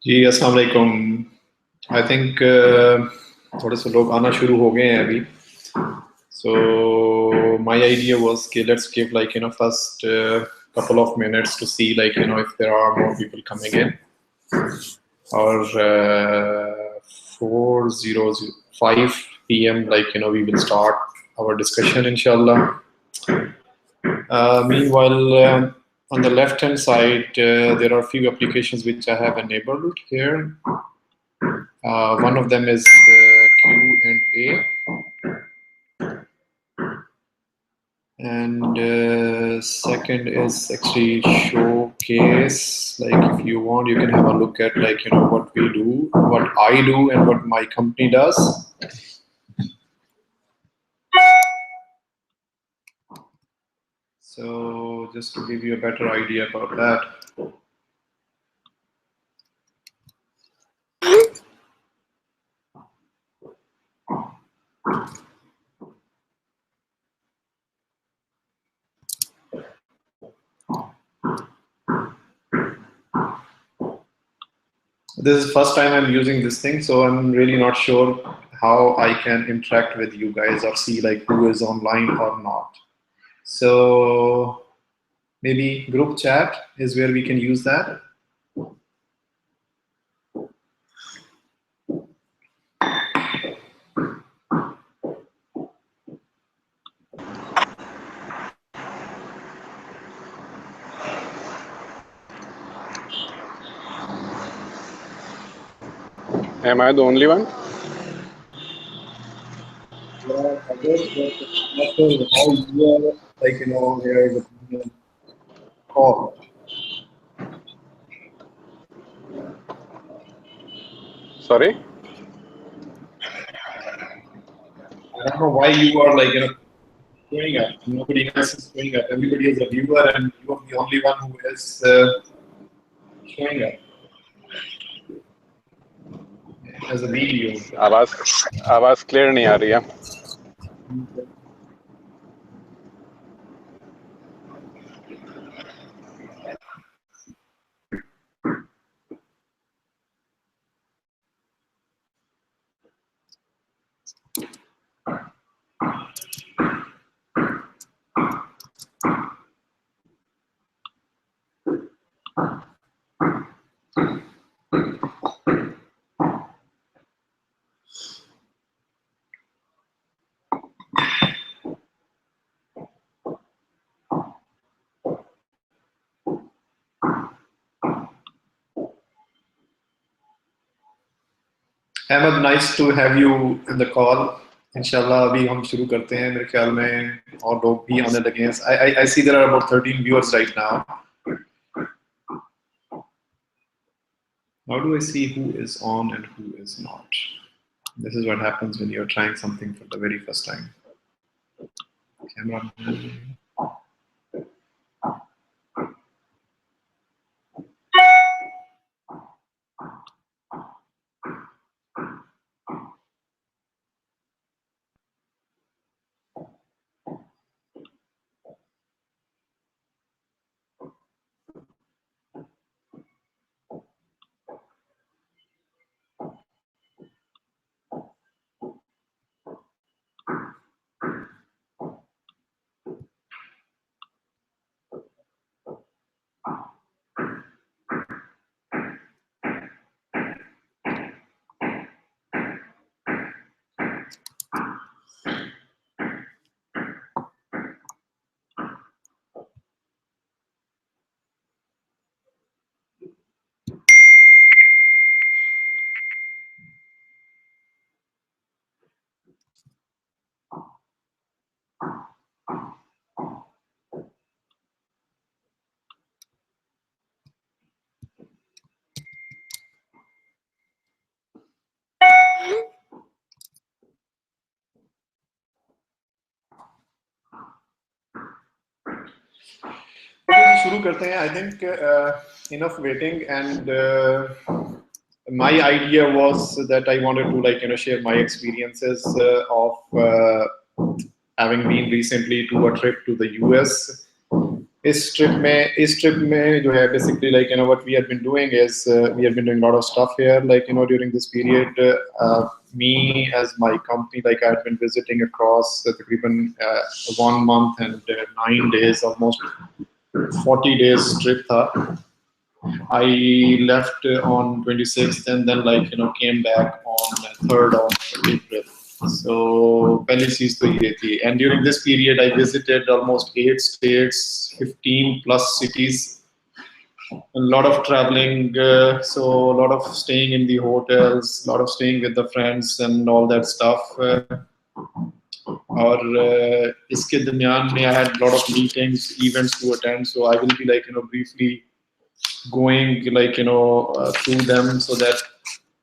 जी अस्सलाम वालेकुम। I think थोड़े से लोग आना शुरू हो गए हैं अभी. So my idea was okay, let's give first couple of minutes to see if there are more people coming in. Or 4:05 p.m. we will start our discussion inshallah. Meanwhile, on the left hand side there are a few applications which I have enabled here. One of them is Q&A, and second is actually showcase. Like if you want, you can have a look at what we do, what I do, and what my company does. So just to give you a better idea about that. This is the first time I'm using this thing, so I'm really not sure how I can interact with you guys or see who is online or not. So maybe group chat is where we can use that. Am I the only one? Yeah, I guess, but I'm not sure how you are, there is a call. Sorry? I don't know why you are showing up. Nobody else is showing up. Everybody is a viewer, and you are the only one who is showing up as a video. आवाज clear नहीं आ रही है. Ahmed, nice to have you in the call. इंशाल्लाह अभी हम शुरू करते हैं. मेरे ख्याल में और लोग भी आने लगे हैं. I see there are about 13 viewers right now. How do I see who is on and who is not? This is what happens when you're trying something for the very first time. Camera. शुरू करते हैं. I think enough waiting, and my idea was that I wanted to share my experiences of having been recently to a trip to the US. इस trip में जो है basically like what we had been doing is we had been doing a lot of stuff here like during this period me as my company like I had been visiting across तकरीबन 1 month and 9 days almost 40 days trip था. I left on 26th and then like came back on 3rd of April. So पहली चीज तो ये थी and during this period I visited almost 8 states 15 plus cities, a lot of traveling, so a lot of staying in the hotels, a lot of staying with the friends and all that stuff. और इसके दरमियान में I had a lot of meetings events to attend, so I will be like briefly going like through them so that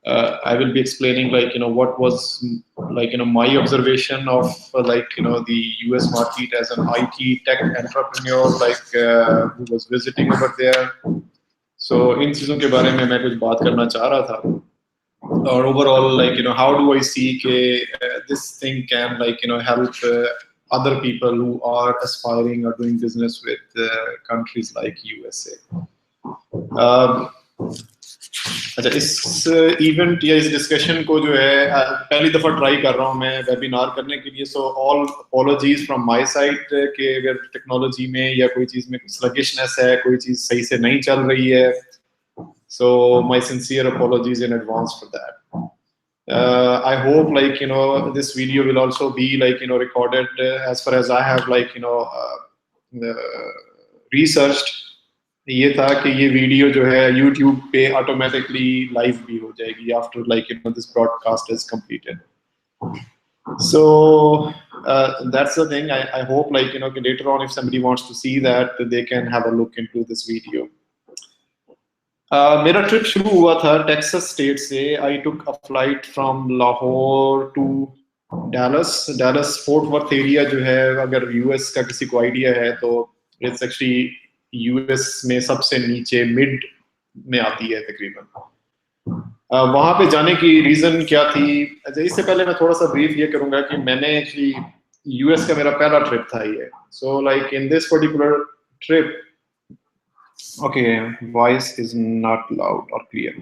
I will be explaining like what was like my observation of like the US market as an IT tech entrepreneur like who was visiting over there. So इन चीजों के बारे में मैं कुछ बात करना चाह रहा था. Or overall like how do I see this thing can like help other people who are aspiring or doing business with countries like USA. अच्छा इस इवेंट या इस डिस्कशन को जो है पहली दफा ट्राई कर रहा हूँ मैं वेबिनार करने के लिए. So all apologies from my side के अगर टेक्नोलॉजी में या कोई चीज में कुछ स्लगिशनेस है, कोई चीज सही से नहीं चल रही है, so my sincere apologies in advance for that. I hope like this video will also be like recorded as far as I have like researched. ये था कि ये वीडियो जो है YouTube पे ऑटोमेटिकली लाइव भी हो जाएगी after like this broadcast is completed. So that's the thing. I hope like later on if somebody wants to see that they can have a look into this video. मेरा trip शुरू हुआ था Texas state से. I took a flight from Lahore to Dallas Fort Worth area जो है अगर US का किसी को आइडिया है तो इट्स एक्चुअली यूएस में सबसे नीचे मिड में आती है तकरीबन. वहां पे जाने की रीजन क्या थी? अच्छा इससे पहले मैं थोड़ा सा ब्रीफ ये करूंगा कि मैंने एक्चुअली यूएस का मेरा पहला ट्रिप था ये. So like in this particular trip Okay, voice is not loud or clear.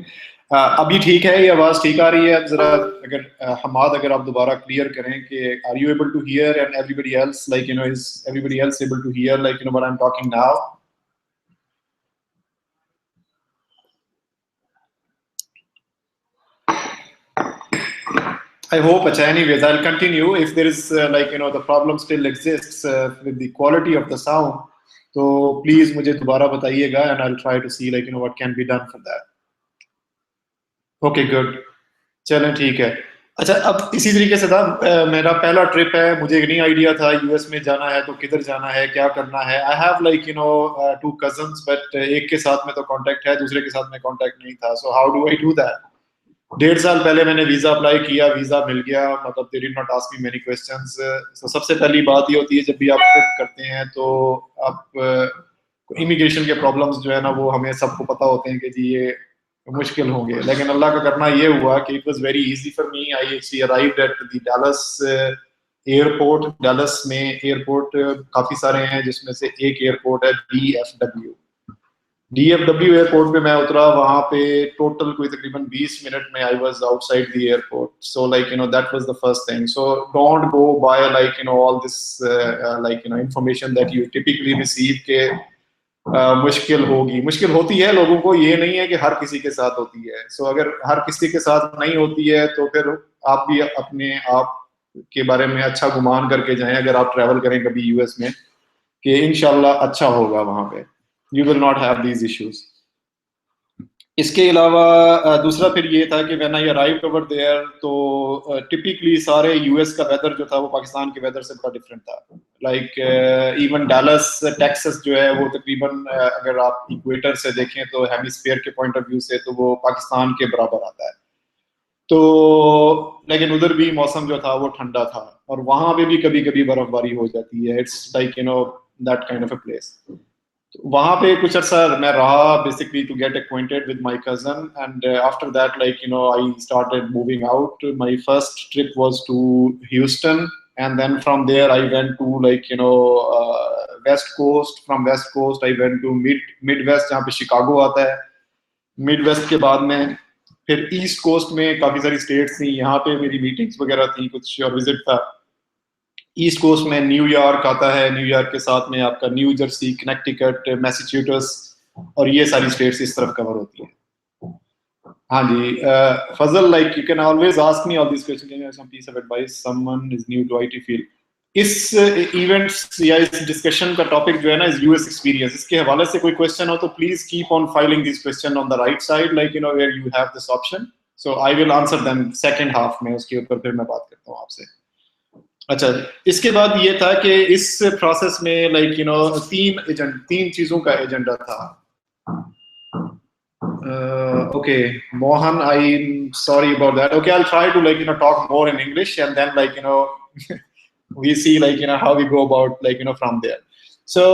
अभी ठीक है, ये आवाज ठीक आ रही है? जरा अगर हमाद अगर आप दोबारा क्लियर करें कि are you able to hear and everybody else like is everybody else able to hear like what I'm talking now? I hope. Anyways, I'll continue. If there is like the problem still exists with the quality of the sound, so please मुझे दोबारा बताइएगा and I'll try to see like what can be done for that. Okay, good. चलें ठीक है. अच्छा अब इसी तरीके से था मेरा पहला ट्रिप है. मुझे नहीं आइडिया था यूएस में जाना है तो किधर जाना है, क्या करना है. I have like two cousins but एक के साथ में तो कांटेक्ट है, दूसरे के साथ में कांटेक्ट नहीं था. So how do I do that? 1.5 साल पहले मैंने वीजा अप्लाई किया, वीजा मिल गया. मतलब they did not ask me many questions. सबसे पहली बात ये होती है जब भी आप ट्रिप करते हैं तो आप इमिग्रेशन के प्रॉब्लम्स जो है ना वो हमें सबको पता होते हैं कि जी ये मुश्किल होंगे, लेकिन अल्लाह का करना ये हुआ कि it was very easy for me. I actually arrived at the Dallas airport. Dallas में एयरपोर्ट काफी सारे हैं जिसमें से एक एयरपोर्ट है डीएफडब्ल्यू एयरपोर्ट पे मैं उतरा. वहां पे टोटल कोई तकरीबन 20 मिनट में I was outside the airport. So like that was the first thing. So don't go by like all this like information that you typically receive के मुश्किल होगी. मुश्किल होती है लोगों को, ये नहीं है कि हर किसी के साथ होती है. सो अगर हर किसी के साथ नहीं होती है तो फिर आप भी अपने आप के बारे में अच्छा गुमान करके जाएं अगर आप ट्रैवल करें कभी यूएस में कि इंशाल्लाह अच्छा होगा वहां पे. You will not have these issues. इसके अलावा दूसरा फिर ये था कि when I arrived over there तो टिपिकली सारे यूएस का वेदर जो था वो पाकिस्तान के वेदर से बड़ा डिफरेंट था. लाइक इवन डैलस टेक्सास जो है वो तकरीबन अगर आप इक्वेटर से देखें तो हेमिस्फीयर के पॉइंट ऑफ व्यू से तो वो पाकिस्तान के बराबर आता है. तो लेकिन उधर भी मौसम जो था वो ठंडा था और वहां पे भी कभी कभी बर्फबारी हो जाती है. It's like that kind of a place. वहां पे कुछ अर्सा मैं रहा basically to get acquainted with my cousin and after that like I started moving out. My first trip was to Houston and then from there I went to like west coast, from west coast I went to Midwest जहाँ पे Chicago आता है, mid waste के बाद में फिर east coast में काफ़ी सारी स्टेट्स थी, यहाँ पे मेरी मीटिंग्स वगैरह थी कुछ और विजिट था। ईस्ट कोस्ट में न्यूयॉर्क आता है, न्यूयॉर्क के साथ में आपका न्यू जर्सी, कनेक्टिकट, मैसाचुसेट्स और ये सारी स्टेट्स इस तरफ कवर होती हैं। हाँ जी, Fazal, like you can always ask me all this question, can you have some piece of advice, someone is new to IT field. इस इवेंट्स या इस डिस्कशन का टॉपिक जो है ना इज यूएस एक्सपीरियंस, इसके हवाले से कोई क्वेश्चन हो तो please keep on filing this question on the right side, like you know where you have this option, so I will answer them second half में, उसके ऊपर फिर मैं बात करता हूँ आपसे। अच्छा, इसके बाद ये था कि इस प्रोसेस में लाइक यू नो तीन चीजों का एजेंडा था। Okay, Mohan, I'm sorry about that. Okay, I'll try to talk more in English, and then we see how we go about from there. So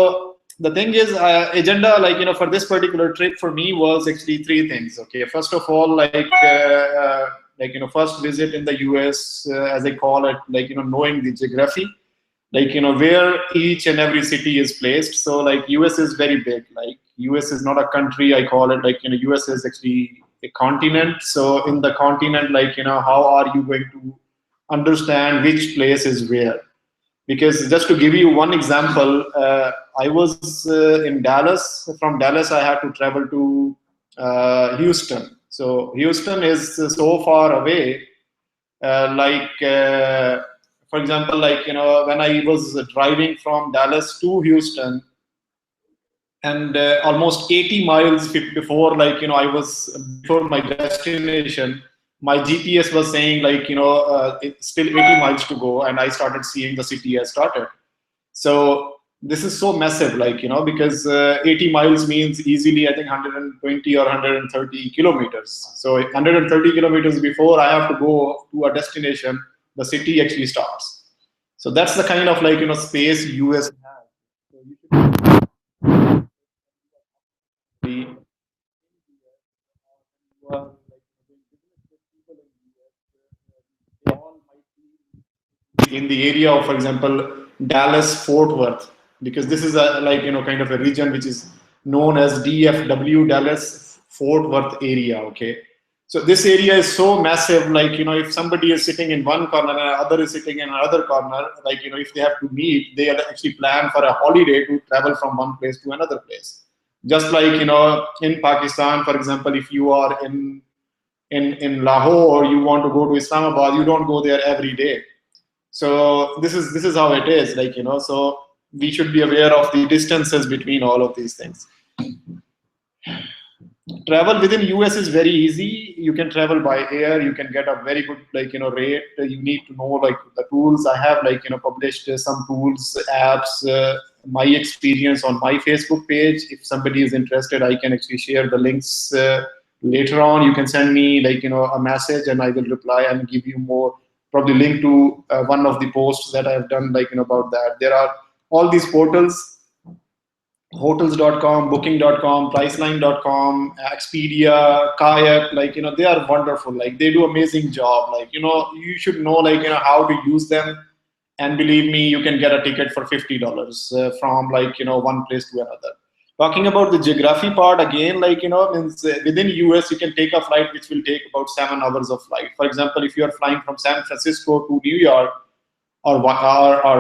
the thing is, agenda for this particular trip for me was actually three things. Okay, first of all, first visit in the US, as I call it, knowing the geography, where each and every city is placed. So US is very big. US is not a country, I call it, US is actually a continent. So in the continent, how are you going to understand which place is where? Because just to give you one example, I was in Dallas. From Dallas I had to travel to Houston. So Houston is so far away, for example, when I was driving from Dallas to Houston, and almost 80 miles before I was before my destination, my GPS was saying it's still 80 miles to go, and I started seeing the city has started. So this is so massive, because 80 miles means easily I think 120 or 130 kilometers. So 130 kilometers before I have to go to a destination, the city actually starts. So that's the kind of space US has. So you should in the area of, for example, Dallas Fort Worth, because this is a kind of a region which is known as DFW, Dallas Fort Worth area. Okay, so this area is so massive, if somebody is sitting in one corner and another is sitting in another corner, if they have to meet, they actually plan for a holiday to travel from one place to another place. Just in Pakistan, for example, if you are in Lahore, you want to go to Islamabad, you don't go there every day. So this is how it is, so we should be aware of the distances between all of these things. Travel within US is very easy. You can travel by air. You can get a very good rate. You need to know the tools. I have published some tools, apps, my experience on my Facebook page. If somebody is interested, I can actually share the links later on. You can send me a message, and I will reply and give you more, probably link to one of the posts that I have done about that. There are all these portals, hotels.com, booking.com, priceline.com, Expedia, Kayak, they are wonderful. They do amazing job. You should know how to use them, and believe me, you can get a ticket for $50 from one place to another. Talking about the geography part again, means within US you can take a flight which will take about 7 hours of flight. For example, if you are flying from San Francisco to New York, or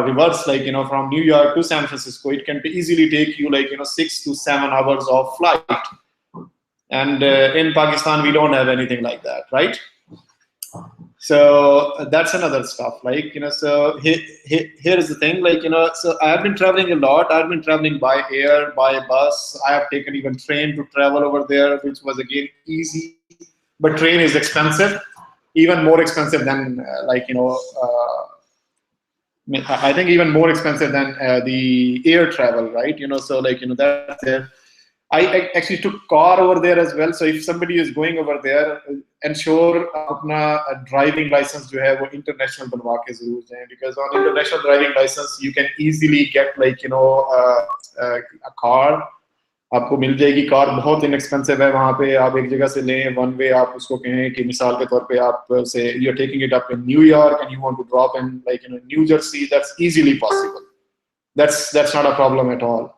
reverse, from New York to San Francisco, it can easily take you 6 to 7 hours of flight. And in Pakistan, we don't have anything like that, right? So that's another stuff. So here is the thing. So I have been traveling a lot. I've been traveling by air, by bus. I have taken even train to travel over there, which was again easy. But train is expensive, even more expensive than I think even more expensive than the air travel, right? So that's there. I actually took car over there as well. So if somebody is going over there, ensure अपना driving license जो है वो international बनवा के जरूर जाएं, because on international driving license you can easily get a car. आपको मिल जाएगी कार, बहुत इनएक्सपेंसिव है वहाँ पे. आप एक जगह से लें वन वे, आप उसको कहें कि मिसाल के तौर पे आप से you are taking it up in New York and you want to drop in New Jersey, that's easily possible. that's not a problem at all.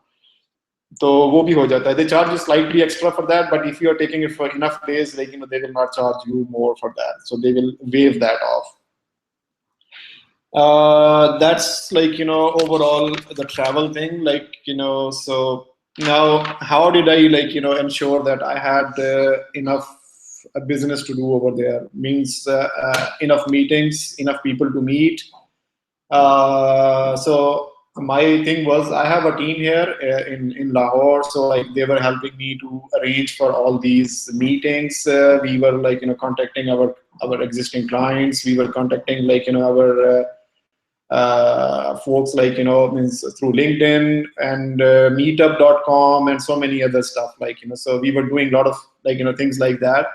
तो वो भी हो जाता है. They charge you slightly extra for that, but if you are taking it for enough days, like they will not charge you more for that, so they will waive that off. That's like overall the travel thing, like so now how did I like ensure that I had enough business to do over there, means enough meetings, enough people to meet. So my thing was, I have a team here in Lahore, so like they were helping me to arrange for all these meetings. We were like contacting our existing clients. We were contacting like our folks like means through LinkedIn and meetup.com and so many other stuff, like so we were doing a lot of like things like that.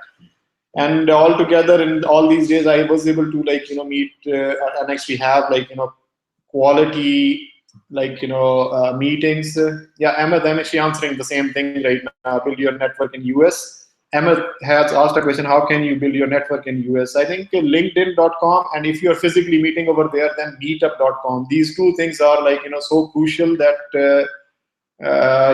And all together in all these days I was able to like meet and actually have like quality like meetings. Yeah, Ahmed, I'm actually answering the same thing right now. Build your network in US. Ahmed has asked a question, how can you build your network in US? I think linkedin.com, and if you're physically meeting over there, then meetup.com. These two things are like so crucial that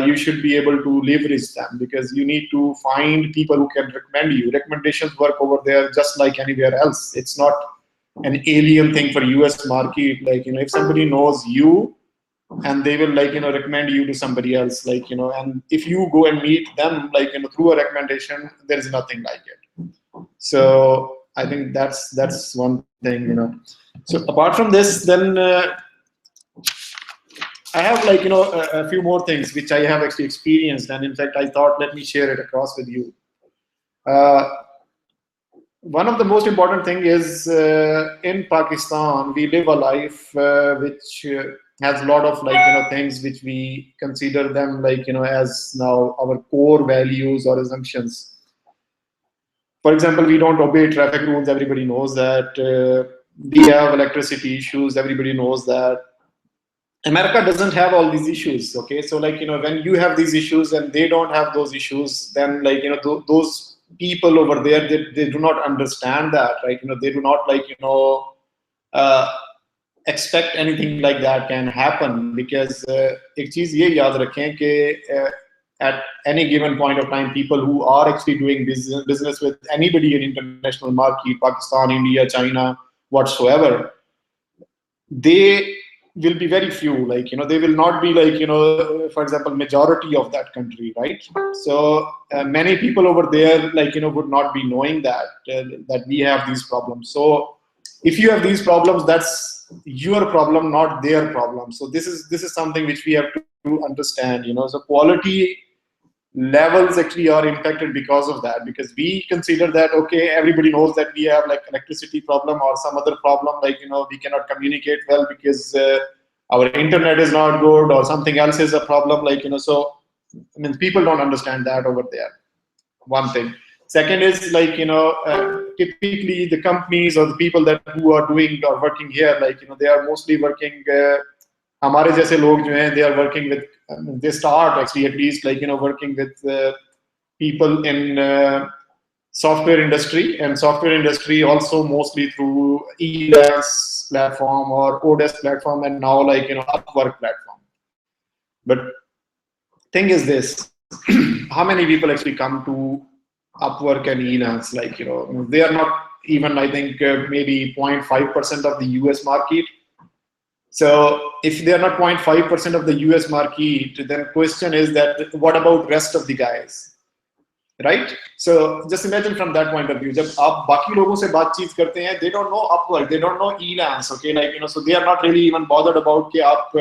you should be able to leverage them, because you need to find people who can recommend you. Recommendations work over there just like anywhere else. It's not an alien thing for US market. Like if somebody knows you, and they will like recommend you to somebody else, like and if you go and meet them like through a recommendation, there is nothing like it. So I think that's one thing. So apart from this, then I have like a few more things which I have actually experienced, and in fact I thought, let me share it across with you. One of the most important thing is in Pakistan we live a life which has a lot of like things which we consider them like as now our core values or assumptions. For example, we don't obey traffic rules. Everybody knows that. We have electricity issues. Everybody knows that. America doesn't have all these issues. Okay, so like when you have these issues and they don't have those issues, then like those people over there, they do not understand that, right? They do not like expect anything like that can happen, because एक चीज ये याद रखें कि at any given point of time, people who are actually doing business with anybody in international market, Pakistan, India, China, whatsoever, they will be very few. Like they will not be like for example, majority of that country, right? So many people over there like would not be knowing that we have these problems. So if you have these problems, that's your problem, not their problem. So this is something which we have to understand. So quality levels actually are impacted because of that, because we consider that okay, everybody knows that we have like electricity problem or some other problem, like we cannot communicate well because our internet is not good, or something else is a problem, like so I mean people don't understand that over there. One thing. Second is like typically the companies or the people that who are doing or working here, like they are mostly working हमारे जैसे लोग जो हैं, they are working with they start actually at least like working with people in software industry, and software industry also mostly through e-dance platform or Odesk platform, and now like Upwork platform. But thing is this, how many people actually come to Upwork and e-dance? Like they are not even, I think maybe 0.5% of the US market. So if they are not 0.5% of the US market, then question is that what about rest of the guys, right? So just imagine from that point of view, जब आप बाकी लोगों से बातचीत करते हैं, they don't know Upwork, they don't know e-dance, okay, like so they are not really even bothered about कि आप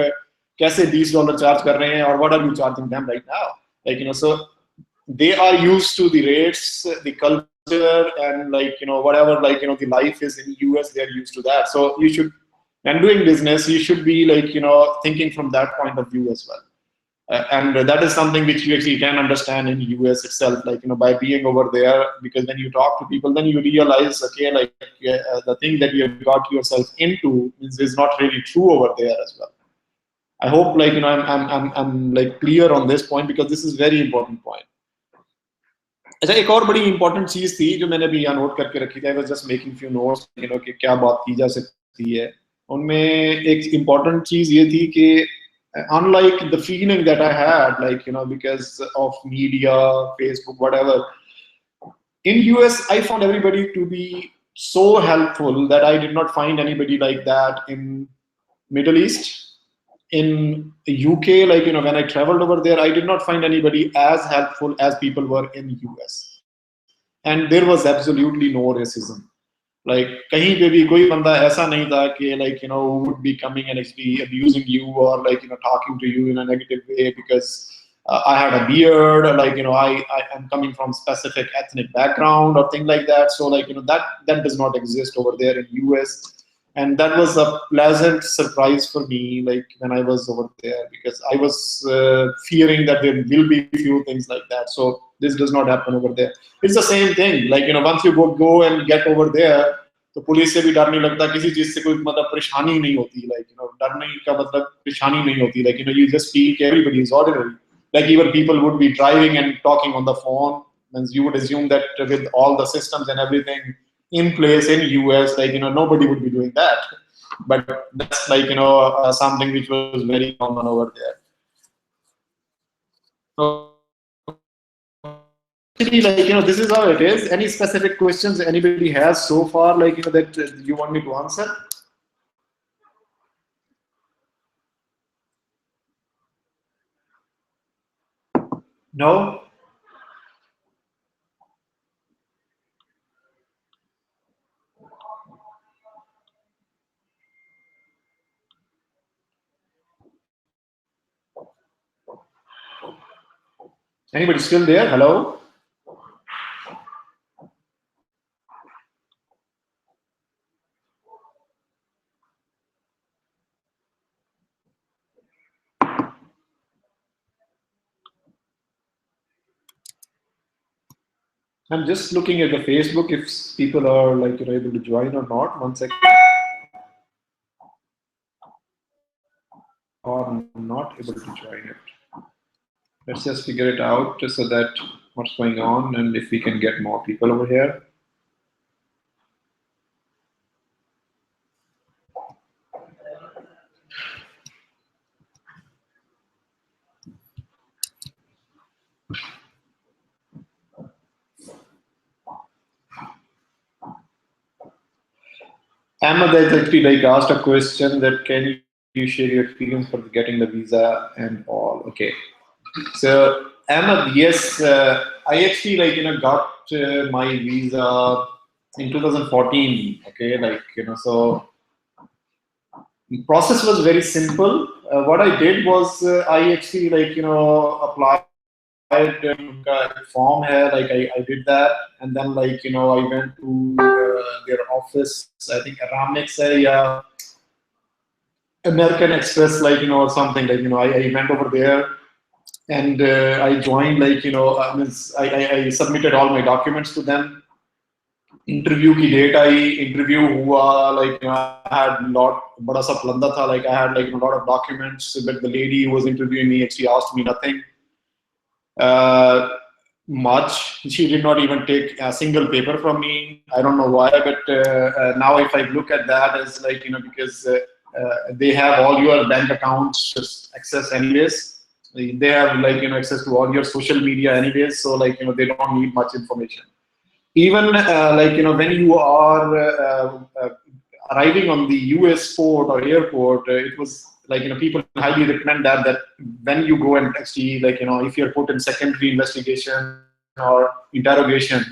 कैसे $20 charge कर रहे हैं, or what are you charging them right now, like so they are used to the rates, the culture, and like whatever like the life is in US, they are used to that. So you should, and doing business, you should be like thinking from that point of view as well. And that is something which you actually can understand in US itself, like by being over there, because when you talk to people, then you realize, okay, like the thing that you have got yourself into is not really true over there as well. I hope like I'm like clear on this point, because this is very important point. अच्छा, एक और बड़ी important चीज थी जो मैंने भी यहाँ नोट करके रखी थी. I was just making few notes कि क्या बात की जा सकती है. उनमें एक इम्पॉर्टेंट चीज ये थी कि unlike the feeling that I had, like, because of media, Facebook, whatever, in US, I found everybody to be so helpful that I did not find anybody like that in Middle East. In UK, like, when I traveled over there, I did not find anybody as helpful as people were in US. And there was absolutely no racism. Like, kahin pe bhi koi banda aisa nahi tha ki, like, who would be coming and actually abusing you or, like, talking to you in a negative way because I had a beard, or, like, I am coming from specific ethnic background or thing like that. So, like, that does not exist over there in US. And that was a pleasant surprise for me, like, when I was over there, because I was fearing that there will be few things like that. So this does not happen over there. It's the same thing. Like, once you go and get over there, तो police से भी डर नहीं लगता, किसी चीज से कोई मतलब परेशानी नहीं होती, like, डरने का मतलब परेशानी नहीं होती, like, you just feel everybody is ordinary. Like, even people would be driving and talking on the phone, and you would assume that with all the systems and everything in place in US, like, nobody would be doing that. But that's, like, something which was very common over there. So, actually, like, this is how it is. Any specific questions anybody has so far, like, that you want me to answer? No? Anybody still there? Hello? I'm just looking at the Facebook if people are, like, able to join or not. 1 second. Or not able to join it. Let's just figure it out so that what's going on and if we can get more people over here. Ahmed has actually, like, asked a question that can you share your experience for getting the visa and all. Okay. So Ahmed, yes, I actually, like, got my visa in 2014. Okay, like, so the process was very simple. What I did was I actually, like, applied form here, like, I did that, and then, like, I went to their office. I think Aramix hai ya American Express, like, or something, like, I went over there and I joined, like, I submitted all my documents to them. Interview की date आई, interview हुआ, like, I had lot बड़ा सा planda था, like, I had, like, a lot of documents, but the lady who was interviewing me actually asked me nothing much. She did not even take a single paper from me. I don't know why, but now if I look at that as, like, because they have all your bank accounts just access anyways. They have, like, access to all your social media anyways, so, like, they don't need much information. Even like, when you are arriving on the US port or airport, it was like, people highly recommend that when you go and actually, like, if you're put in secondary investigation or interrogation,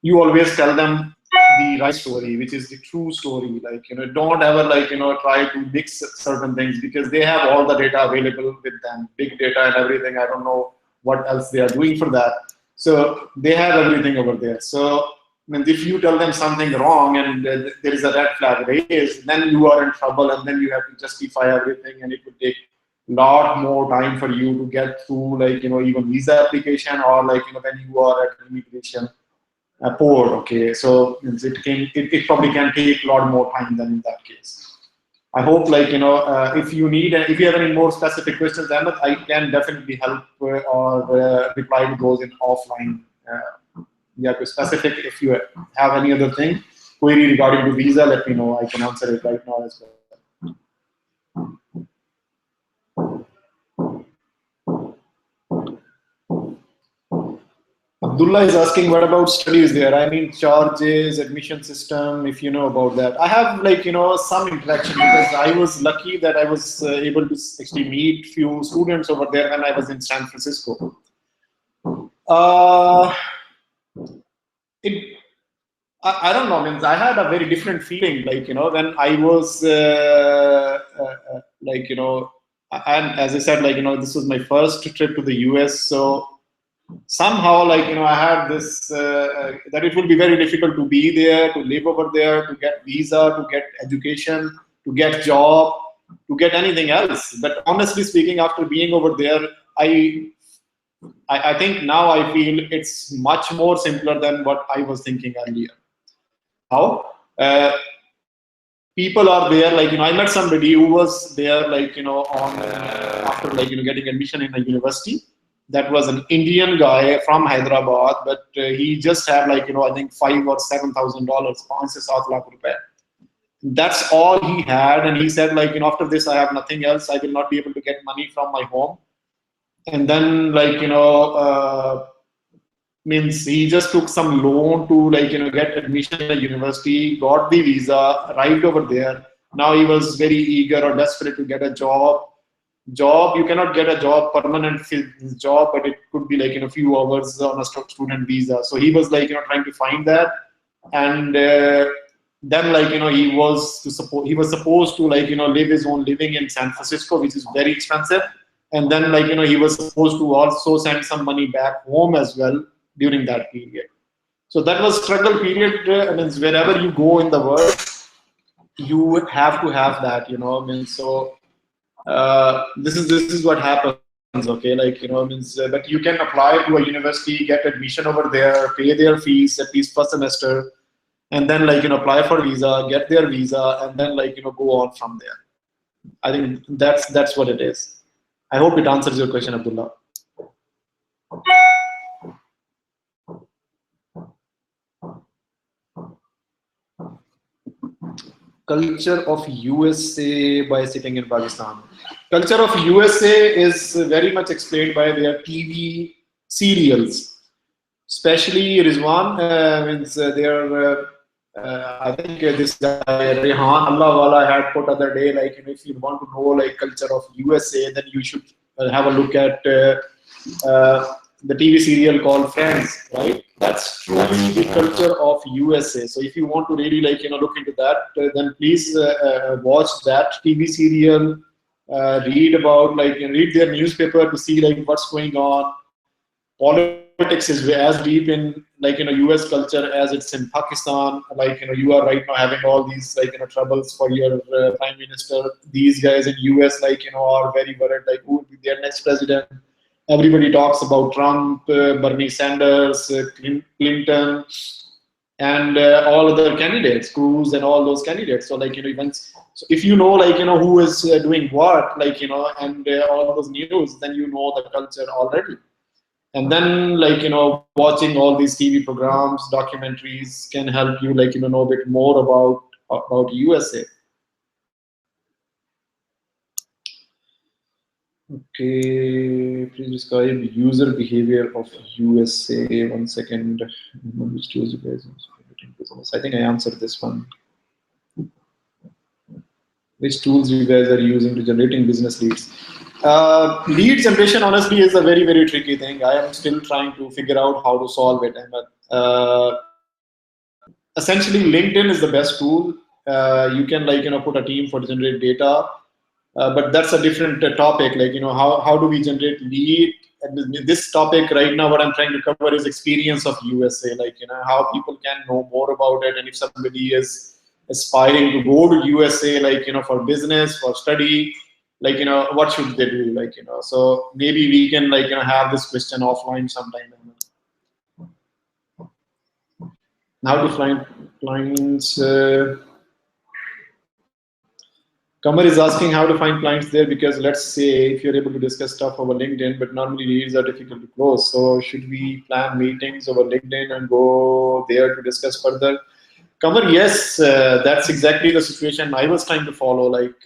you always tell them the right story, which is the true story. Like, don't ever, like, try to mix certain things, because they have all the data available with them, big data and everything. I don't know what else they are doing for that. So they have everything over there. So if you tell them something wrong and there is a red flag raised, then you are in trouble, and then you have to justify everything, and it would take a lot more time for you to get through, like, even visa application, or, like, when you are at immigration port. Okay, so it probably can take a lot more time than in that case. I hope, like, if you need, if you have any more specific questions, Ahmed, I can definitely help or reply to those in offline. Yeah, specific. If you have any other thing, query regarding to visa, let me know. I can answer it right now as well. Abdullah is asking, what about studies there? I mean, charges, admission system, if you know about that. I have like, some interaction because I was lucky that I was able to actually meet few students over there when I was in San Francisco. Uh, it, I don't know, means I had a very different feeling, like, when I was like, and as I said, like, this was my first trip to the US. So somehow, like, I had this that it would be very difficult to be there, to live over there, to get visa, to get education, to get job, to get anything else. But honestly speaking, after being over there, I think now I feel it's much more simpler than what I was thinking earlier. How? People are there, like, I met somebody who was there, like, on after, like, getting admission in a university. That was an Indian guy from Hyderabad, but he just had, like, I think $5,000 or $7,000. That's all he had, and he said, like, after this, I have nothing else. I will not be able to get money from my home. And then, like, means he just took some loan to, like, get admission in a university, got the visa, arrived over there. Now he was very eager or desperate to get a job. You cannot get a job, permanent job, but it could be like in a few hours on a student visa. So he was, like, trying to find that. And then, like, he was supposed to, like, live his own living in San Francisco, which is very expensive. And then, like, he was supposed to also send some money back home as well during that period. So that was struggle period. Means wherever you go in the world, you have to have that, means. So this is what happens. Okay, like, means, but you can apply to a university, get admission over there, pay their fees at least first semester, and then, like, apply for visa, get their visa, and then, like, go on from there. I think that's what it is. I hope it answers your question, Abdullah. Culture of USA by sitting in Pakistan. Culture of USA is very much explained by their TV serials, especially Rizwan. Means I think this guy Rehan Allah Wala had put other day, like, if you want to know, like, culture of USA, then you should have a look at the TV serial called Friends, right? That's truly the culture of USA. So if you want to really, like, look into that, then please watch that TV serial. Read about, like, read their newspaper to see, like, what's going on. Politics is as deep in, like, US culture as it's in Pakistan. Like, you are right now having all these, like, troubles for your prime minister. These guys in US, like, are very worried, like, who will be their next president. Everybody talks about Trump, Bernie Sanders, Clinton, and all other candidates, Cruz, and all those candidates. So, like, events. So if you know, like, who is doing what, like, and all those news, then you know the culture already. And then, like, watching all these TV programs, documentaries can help you, like, know a bit more about USA. Okay, please describe user behavior of USA. 1 second. Which tools you guys use? I think I answered this one. Which tools you guys are using to generating business leads? Lead generation, honestly, is a very, very tricky thing. I am still trying to figure out how to solve it. Essentially, LinkedIn is the best tool. You can, like, put a team for generate data. But that's a different topic. Like, how do we generate lead? And this topic right now, what I'm trying to cover is experience of USA. Like, how people can know more about it, and if somebody is aspiring to go to USA, like, for business, for study, like, what should they do? Like, so maybe we can, like, have this question offline sometime. How to find clients. Kamar is asking how to find clients there, because let's say if you're able to discuss stuff over LinkedIn, but normally leads are difficult to close. So should we plan meetings over LinkedIn and go there to discuss further? Kamar, yes, that's exactly the situation I was trying to follow. Like,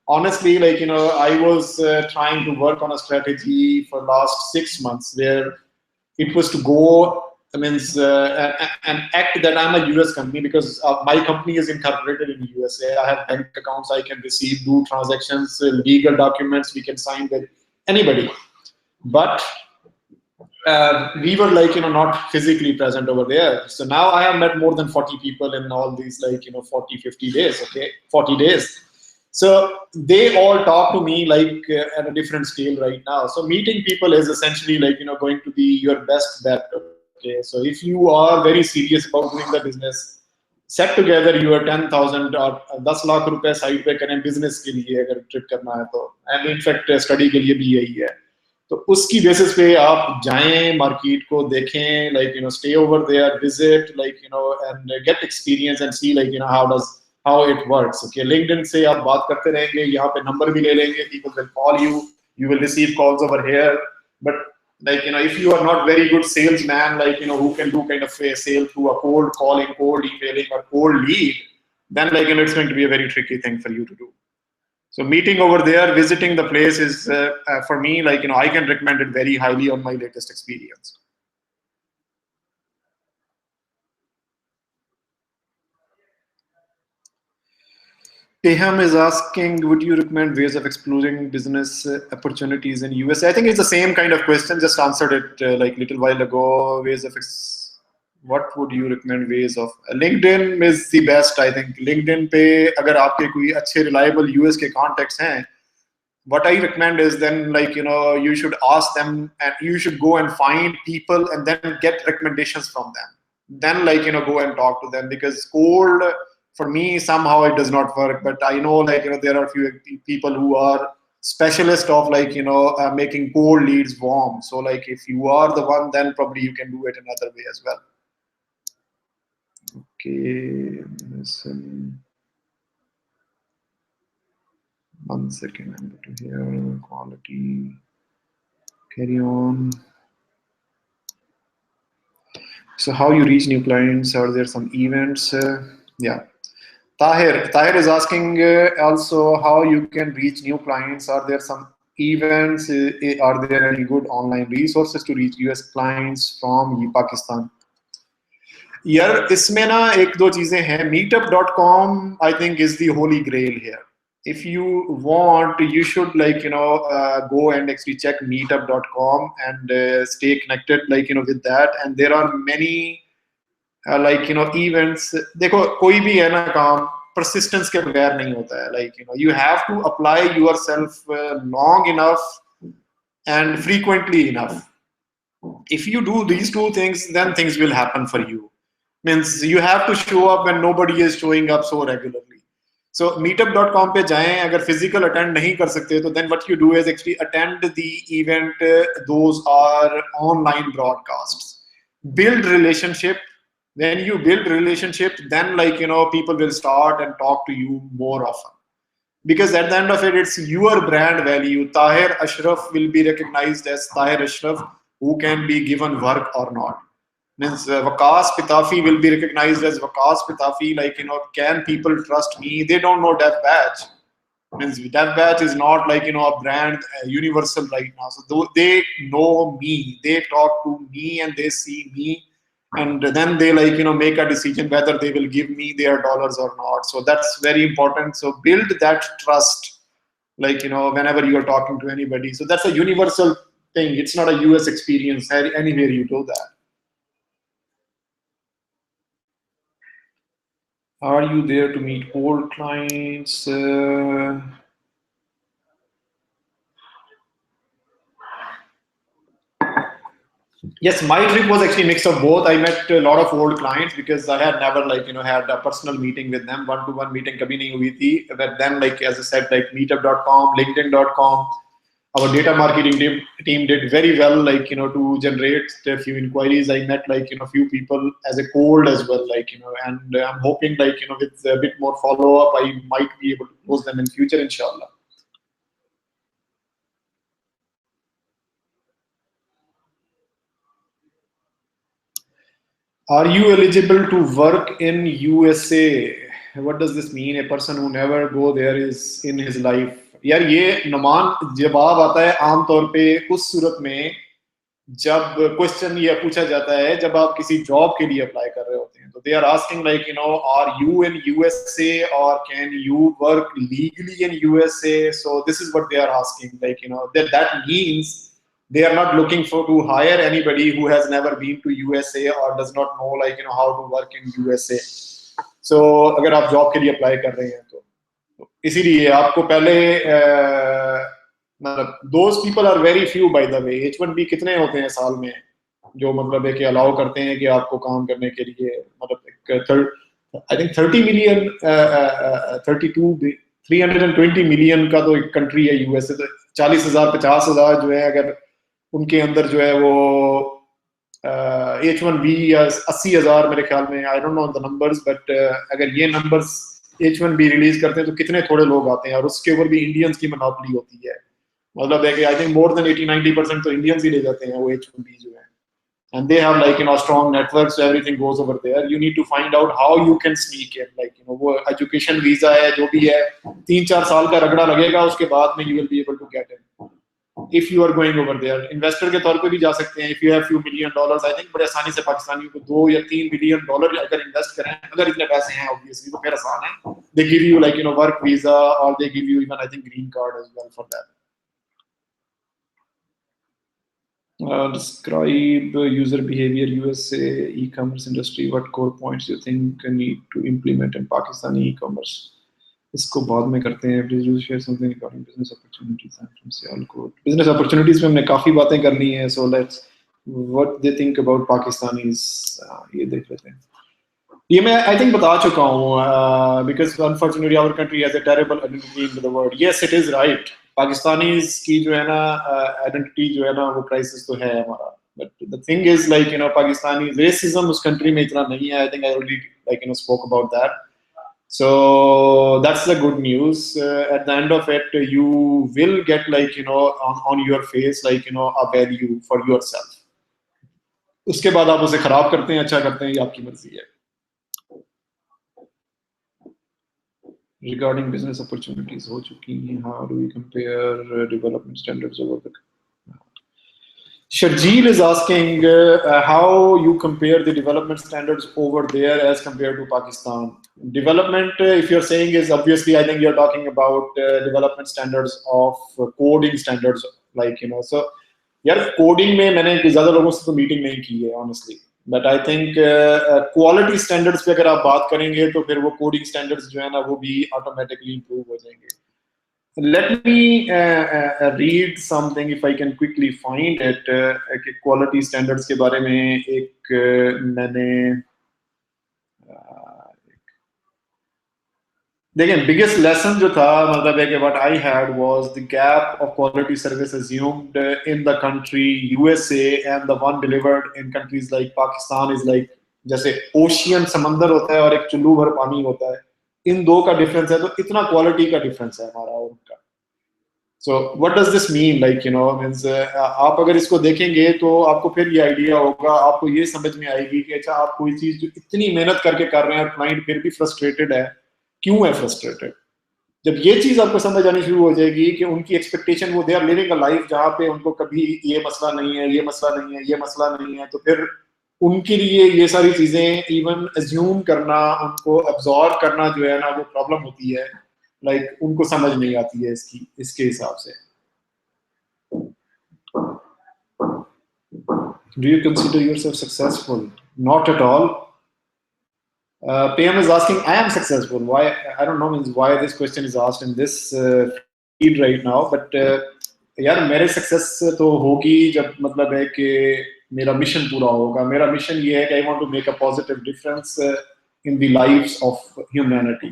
honestly, like, I was trying to work on a strategy for last 6 months where it was to go, and act that I'm a US company, because my company is incorporated in USA. I have bank accounts, I can receive, do transactions, legal documents, we can sign with anybody. But we were like, not physically present over there. So now I have met more than 40 people in all these, like, 40, 50 days, okay, 40 days. So they all talk to me like at a different scale right now. So meeting people is essentially like, going to be your best bet. Okay. So if you are very serious about doing the business, set together your 10,000 or 10 lakh रुपए side पे करें business के लिए, अगर trip करना है तो, and in fact study के लिए भी यही है. तो उसकी बेसिस पे आप जाएं, मार्केट को देखें, like stay over there, visit, like and get experience and see like how it works. Okay, LinkedIn से आप बात करते रहेंगे, यहाँ पे नंबर भी ले लेंगे, people will call you, you will receive calls over here. But like if you are not very good salesman, like who can do kind of a sale through a cold calling, cold emailing, or cold lead, then like it's going to be a very tricky thing for you to do. So meeting over there, visiting the place is for me, like I can recommend it very highly on my latest experience. Teham is asking, would you recommend ways of exploring business opportunities in USA? I think it's the same kind of question, just answered it like little while ago. Ways of what would you recommend ways of? LinkedIn is the best, I think. LinkedIn पे अगर आपके कोई अच्छे reliable US के contacts हैं, what I recommend is then like you should ask them, and you should go and find people and then get recommendations from them. Then like go and talk to them, because cold, for me somehow it does not work. But I know like there are few people who are specialist of like making cold leads warm. So like if you are the one, then probably you can do it another way as well. Okay, listen. One second, I'm going to hear quality. Carry on. So how you reach new clients? Are there some events? Yeah. Tahir is asking also how you can reach new clients. Are there some events? Are there any good online resources to reach US clients from Pakistan? यार इसमें ना एक दो चीजें हैं. Meetup.com I think is the holy grail here. If you want, you should like go and actually check Meetup.com and stay connected like with that. And there are many like events. देखो कोई भी है ना काम persistence के बगैर नहीं होता है. Like you have to apply yourself long enough and frequently enough. If you do these two things, then things will happen for you. Means you have to show up when nobody is showing up so regularly. So meetup.com पे जाएं. अगर physical attend नहीं कर सकते तो then what you do is actually attend the event. Those are online broadcasts. Build relationship. When you build relationship, then like people will start and talk to you more often, because at the end of it, it's your brand value. Tahir Ashraf will be recognized as Tahir Ashraf, who can be given work or not. Means Waqas Pitafi will be recognized as Waqas Pitafi. Like can people trust me? They don't know Dev Batch. Means Dev Batch is not like a brand universal right now. So they know me, they talk to me, and they see me, and then they like make a decision whether they will give me their dollars or not. So that's very important. So build that trust, like whenever you are talking to anybody. So that's a universal thing. It's not a US experience. Anywhere you do that. Are you there to meet old clients? Yes, my trip was actually a mix of both. I met a lot of old clients because I had never like had a personal meeting with them. One-to-one meeting kabhi nahi hui thi. But then like as I said, like meetup.com, linkedin.com, our data marketing team did very well, like to generate a few inquiries. I met like few people as a cold as well, like and I'm hoping like with a bit more follow-up, I might be able to close them in future, inshallah. Are you eligible to work in USA? What does this mean? A person who never go there is in his life. यार ये नुमान जवाब आता है आमतौर पे उस सूरत में जब क्वेश्चन ये पूछा जाता है जब आप किसी जॉब के लिए अप्लाई कर रहे होते हैं, तो they are asking like are you in USA और can you work legally in USA. So this is what they are asking, like that means they are not looking for to hire anybody who has never been to USA or does not know how to work in USA. So अगर आप job के लिए apply कर रहे हैं तो इसीलिए आपको पहले मतलब those people are very few by the way. H1B कितने होते हैं साल में जो मतलब है कि अलाउ करते हैं कि आपको काम करने के लिए, मतलब आई थिंक 30 मिलियन 32 320 मिलियन का तो एक कंट्री है यूएसए. तो 40,000 50,000 जो है अगर उनके अंदर जो है वो H1B या 80,000 मेरे ख्याल में, I don't know the numbers, but अगर ये नंबर्स H1B रिलीज करते हैं तो कितने थोड़े लोग आते हैं, और उसके ऊपर भी इंडियंस की मोनोपोली होती है. मतलब है कि आई थिंक मोर देन 80-90% तो इंडियंस ही ले जाते हैं वो H1B जो है. And they have strong networks, so everything goes over there. You need to find out how you can sneak in, वो education visa है जो भी है 3-4 साल का रगड़ा लगेगा, उसके बाद में you will be able to get in if you are going over there. Investor के तौर पे भी जा सकते हैं. If you have few million dollars, I think बड़े आसानी से पाकिस्तानियों को $2 या $3 बिलियन अगर इन्वेस्ट करें, अगर इतने पैसे हैं obviously, तो फिर आसान है. They give you work visa, or they give you even I think green card as well for that. Describe user behavior USA e-commerce industry. What core points you think need to implement in Pakistani e-commerce? इसको बाद में करते हैं. Please do share something regarding business opportunities from Sialkot. Business opportunities में हमने काफी बातें करनी है. So let's what they think about Pakistanis. ये देख लेते हैं. ये मैं I think बता चुका हूँ because unfortunately our country has a terrible identity in the world. Yes, it is right. Pakistanis की जो है ना आइडेंटिटी जो है ना वो क्राइसिस तो है हमारा. But the thing is Pakistani racism उस कंट्री में इतना नहीं है. I think I already spoke about that. So that's the good news. At the end of it, you will get on your face a value for yourself. उसके बाद आप उसे खराब करते हैं अच्छा करते हैं ये आपकी मर्जी है. Regarding business opportunities हो चुकी हैं. How do we compare development standards over the... Sharjeel is asking how you compare the development standards over there as compared to Pakistan. Development, if you're saying, is obviously I think you're talking about development standards of coding standards, so यार coding में मैंने ज़्यादा लोगों से तो meeting नहीं की है honestly. But I think quality standards पे अगर आप बात करेंगे तो फिर वो कोडिंग स्टैंडर्ड्स जो है ना वो भी ऑटोमेटिकली इंप्रूव हो जाएंगे. Let me read something if I can quickly find it. Quality standards के बारे में एक मैंने देखें बिगेस्ट लेसन जो था मतलब है कि what I had was the gap of quality service assumed in the country USA and the one delivered in countries like Pakistan is जैसे ओशियन समंदर होता है और एक चुल्लू भर पानी होता है. इन दो का डिफरेंस है, तो इतना क्वालिटी का डिफरेंस है हमारा और उनका. So what does this mean means आप अगर इसको देखेंगे तो आपको फिर ये आइडिया होगा, आपको ये समझ में आएगी कि अच्छा आप कोई चीज जो इतनी मेहनत करके कर रहे हैं और क्लाइंट फिर भी फ्रस्ट्रेटेड है, क्यों है फ्रस्ट्रेटेड. जब ये चीज आपको समझ आनी शुरू हो जाएगी कि उनकी एक्सपेक्टेशन वो they are living a life जहाँ पे उनको कभी ये मसला नहीं है, ये मसला नहीं है, ये मसला नहीं है, तो फिर उनके लिए ये सारी चीजें इवन अज्यूम करना, उनको अब्सॉर्ब करना जो है ना वो प्रॉब्लम होती है. उनको समझ नहीं आती है इसके हिसाब से. Do you consider yourself successful? Not at all. PM is asking, I am successful. Why? I don't know why this question is asked in this feed right now. But यार मेरे सक्सेस तो होगी जब मतलब है कि मेरा मिशन पूरा होगा. मेरा मिशन ये है कि I want to make a positive difference in the lives of humanity.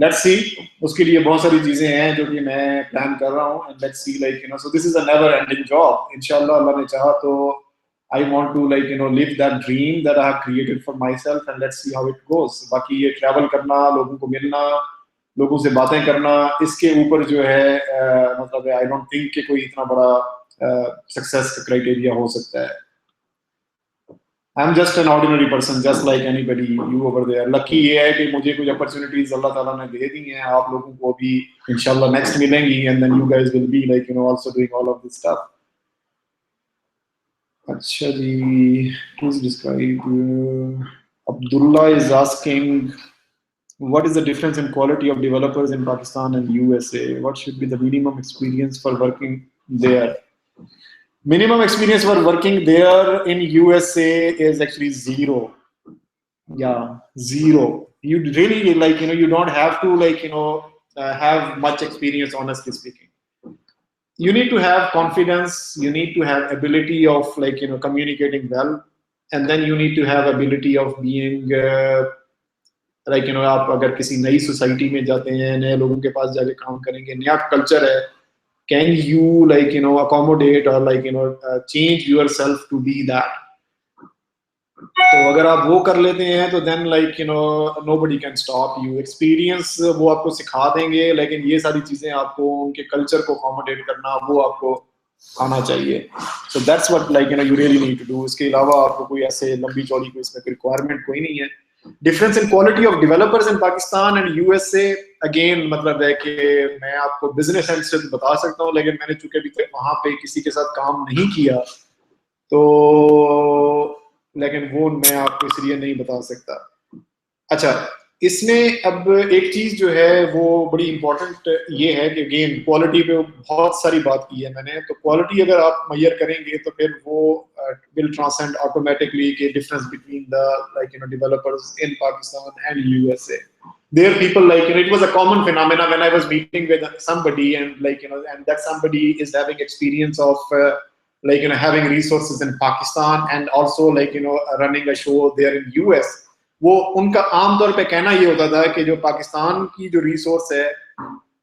Let's see. उसके लिए बहुत सारी चीजें हैं जो कि मैं प्लान कर रहा हूँ. And let's see, so this is a never-ending job. इंशाल्लाह अल्लाह ने चाहा तो I want to live that dream that I have created for myself, and let's see how it goes. बाकी ये ट्रैवल करना, लोगों को मिलना, लोगों से बातें करना, इसके ऊपर जो है मतलब I don't think कि कोई इतना बड़ा सक्सेस का क्राइटेरिया हो सकता है. I'm just an ordinary person, just like anybody, you over there. Lucky ये है कि मुझे कुछ opportunities अल्लाह ताला ने दे दी हैं. आप लोगों को भी इंशाल्लाह next मिलेंगी, and then you guys will be also doing all of this stuff. अच्छा जी, please describe. Abdullah is asking, what is the difference in quality of developers in Pakistan and USA? What should be the minimum experience for working there? Minimum experience for working there in USA is actually zero. Yeah, zero. You really like, you don't have to like, have much experience, honestly speaking. You need to have confidence, you need to have ability of like, communicating well, and then you need to have ability of being like आप अगर किसी नई society में जाते हैं, नए लोगों के पास जाके काम करेंगे, नया कल्चर है, कैन यू लाइक अकोमोडेट और like change yourself to be that. तो अगर आप वो कर लेते हैं तो then like nobody can stop you. Experience वो आपको सिखा देंगे, लेकिन ये सारी चीजें आपको उनके कल्चर को अकोमोडेट करना वो आपको आना चाहिए. So that's what like you really need to do. इसके अलावा आपको कोई ऐसे लंबी चौड़ी कोई इसमें रिक्वायरमेंट कोई नहीं है. Difference in quality of developers in Pakistan and USA, again मतलब है कि मैं आपको बिजनेस सेंस से बता सकता हूँ, लेकिन मैंने चूंकि अभी तक वहां पे किसी के साथ काम नहीं किया, तो लेकिन वो मैं आपको इसलिए नहीं बता सकता. अच्छा, इसमें अब एक चीज जो है वो बड़ी इंपॉर्टेंट ये है कि अगेन क्वालिटी पे बहुत सारी बात की है मैंने. तो क्वालिटी अगर आप मेजर करेंगे तो फिर वो विल ट्रांसेंड ऑटोमेटिकली के difference between the like developers in Pakistan and USA. There people like it was a common phenomena when I was meeting with somebody, and like and that somebody is having experience of like having resources in Pakistan and also like running a show there in US. वो उनका आमतौर पे कहना ये होता था कि जो पाकिस्तान की जो रिसोर्स है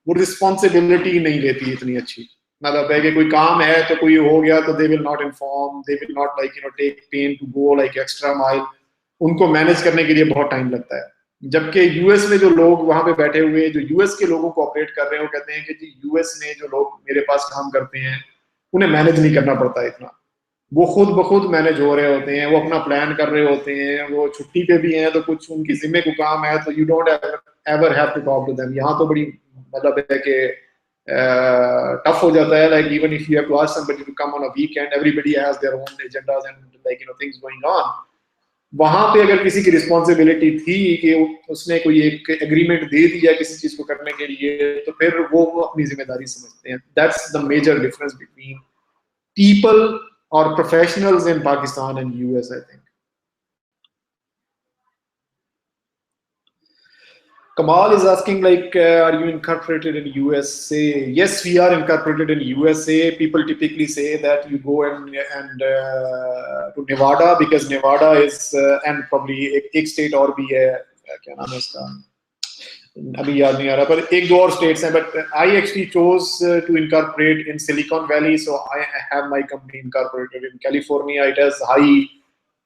वो रिस्पॉन्सिबिलिटी नहीं लेती इतनी अच्छी. मतलब है कि कोई काम है तो कोई हो गया तो they will not inform, they will not like take pain to go like extra mile. उनको मैनेज करने के लिए बहुत टाइम लगता है. जबकि यूएस में जो लोग वहां पे बैठे हुए जो यूएस के लोगों को ऑपरेट कर रहे हैं, वो कहते हैं कि जी यूएस में जो लोग मेरे पास काम करते हैं उन्हें मैनेज नहीं करना पड़ता इतना. वो खुद ब खुद मैनेज हो रहे होते हैं, वो अपना प्लान कर रहे होते हैं, वो छुट्टी पे भी हैं तो कुछ उनकी जिम्मे को काम है तो you don't ever have to talk to them. यहाँ तो बड़ी मतलब है कि टफ हो जाता है. Like even if you have to ask somebody to come on a weekend, everybody has their own agendas and like things going on. वहां पे अगर किसी की रिस्पॉन्सिबिलिटी थी कि उसने कोई एक एग्रीमेंट दे दिया किसी चीज को करने के लिए, तो फिर वो अपनी जिम्मेदारी समझते हैं. That's the major difference between people or professionals in Pakistan and US, I think. Kamal is asking like, are you incorporated in USA? Yes, we are incorporated in USA. People typically say that you go and to Nevada, because Nevada is and probably एक state और भी है, क्या नाम है उसका अभी याद नहीं आ रहा, पर एक दो और स्टेट्स हैं. But I actually chose to incorporate in Silicon Valley, so I have my company incorporated in California. It has high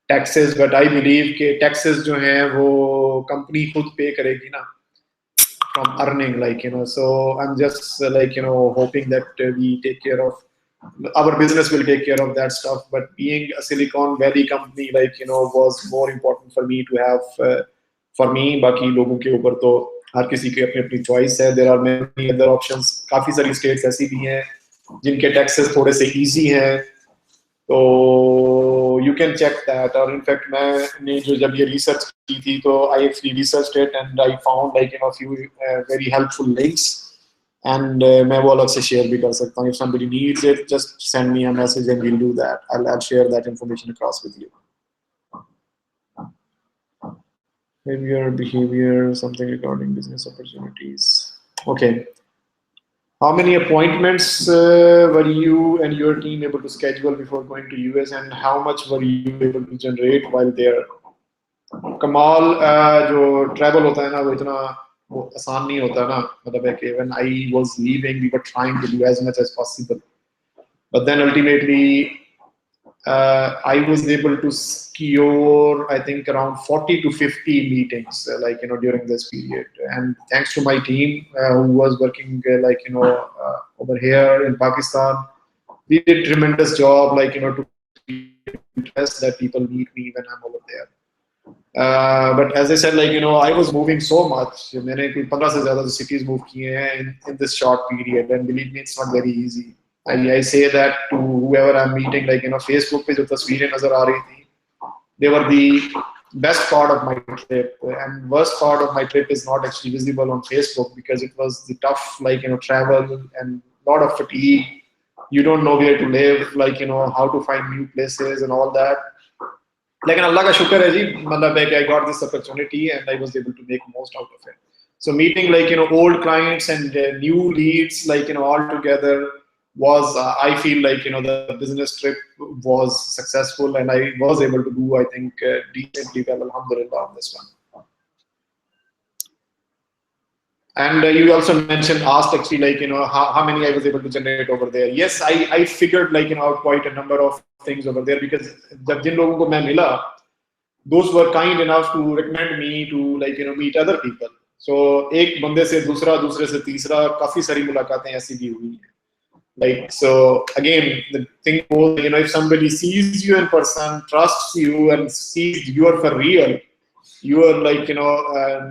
taxes, but I believe के टैक्सेस जो हैं वो कंपनी खुद पे करेगी ना from earning, like so I'm just like hoping that we take care of our business, will take care of that stuff. But being a Silicon Valley company, like was more important for me to have for me. बाकी लोगों के ऊपर तो हर किसी की अपनी अपनी choice है. There are many other options. काफी सारी स्टेट्स ऐसी भी हैं जिनके टैक्सेस थोड़े से इजी हैं, तो यू कैन चेक दैट. और इनफैक्ट मैंने जो जब ये रिसर्च की थी तो I actually research it and I found like few very helpful links, and मैं वो अलग से शेयर भी कर सकता हूँ. If somebody needs it, just send me a message and we'll do that. I'll share that information across with you. Behavior, something regarding business opportunities. Okay. How many appointments were you and your team able to schedule before going to US, and how much were you able to generate while there? कमाल, जो travel होता है ना वो इतना वो आसान नहीं होता ना. मतलब है कि when I was leaving, we were trying to do as much as possible, but then ultimately I was able to secure, I think, around 40 to 50 meetings, like during this period. And thanks to my team who was working over here in Pakistan, we did tremendous job, like to interest that people meet me when I'm over there. But as I said, like I was moving so much. मैंने 15 से ज़्यादा cities move किए हैं in this short period, and believe me, it's not very easy. I say that to whoever I'm meeting, like, Facebook पे जो तस्वीरें नजर आ रही थी, they were the best part of my trip, and worst part of my trip is not actually visible on Facebook because it was the tough, like, travel and lot of fatigue. You don't know where to live, like, how to find new places and all that. लेकिन अल्लाह का शुक्र है जी, मतलब है कि I got this opportunity and I was able to make most out of it. So meeting, like, old clients and new leads, like, all together was, I feel like, the business trip was successful and I was able to do, I think, decently well, alhamdulillah, on this one. And you also mentioned, asked actually, like, how many I was able to generate over there. Yes, I figured, like, out quite a number of things over there because जब जिन लोगों को मैं मिला, those were kind enough to recommend me to, like, meet other people. So एक बंदे से दूसरा, दूसरे से तीसरा, काफी सारी मुलाकातें ऐसी भी हुई हैं. Like, so again, the thing was, if somebody sees you in person, trusts you and sees you are for real, you are, like,